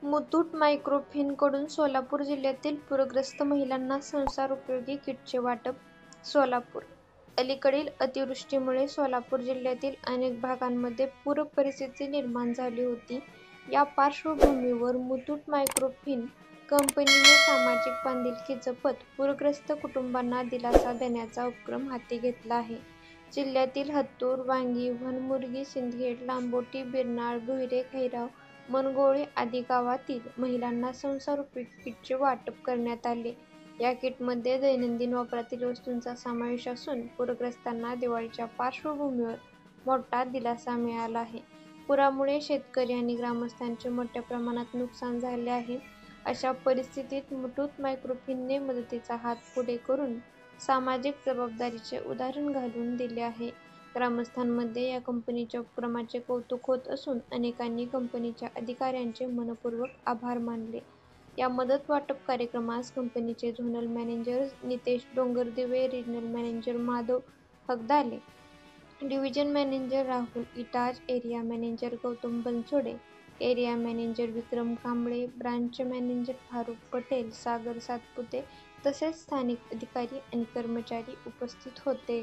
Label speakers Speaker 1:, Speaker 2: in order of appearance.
Speaker 1: मुथूट मायक्रोफिनकडून सोलापूर जिल्ह्यातील पूरग्रस्त महिलांना संसारोपयोगी किटचे वाटप. सोलापूर. अलीकडील अतिवृष्टीमुळे सोलापूर जिल्ह्यातील अनेक भागांमध्ये पूर परिस्थिती निर्माण झाली होती. या पार्श्वभूमीवर मुथूट मायक्रोफिन कंपनीने सामाजिक बांधिलकी जपत पूरग्रस्त कुटुंबांना दिलासा देण्याचा उपक्रम हाती घेतला आहे. जिल्ह्यातील हतूर, वांगी, वनमुर्गी, सिंदखेड, लांबोटी, बिरनाळ, गुहिरे, खैराव, मनगोळी आदी गावातील महिलांना संसारोपयोगी किटचे वाटप करण्यात आले. या किटमध्ये दैनंदिन वापरातील वस्तूंचा समावेश असून पूरग्रस्तांना दिवाळीच्या पार्श्वभूमीवर मोठा दिलासा मिळाला आहे. पुरामुळे शेतकरी आणि ग्रामस्थांचे मोठ्या प्रमाणात नुकसान झाले आहे. अशा परिस्थितीत मुथूट मायक्रोफिनने मदतीचा हात पुढे करून सामाजिक जबाबदारीचे उदाहरण घालून दिले आहे. ग्रामस्थांमध्ये या कंपनीच्या उपक्रमाचे कौतुक होत असून अनेकांनी कंपनीच्या अधिकाऱ्यांचे मनपूर्वक आभार मानले. या मदत वाटप कार्यक्रमास कंपनीचे zonal manager Nitesh Dongardive, regional manager Madhav Hagdale, division manager Rahul Itaj, area manager Gautam Bansode, area manager Vikram Kamble, branch manager Farukh Patel, Sagar Satpute तसेच स्थानिक अधिकारी आणि कर्मचारी उपस्थित होते.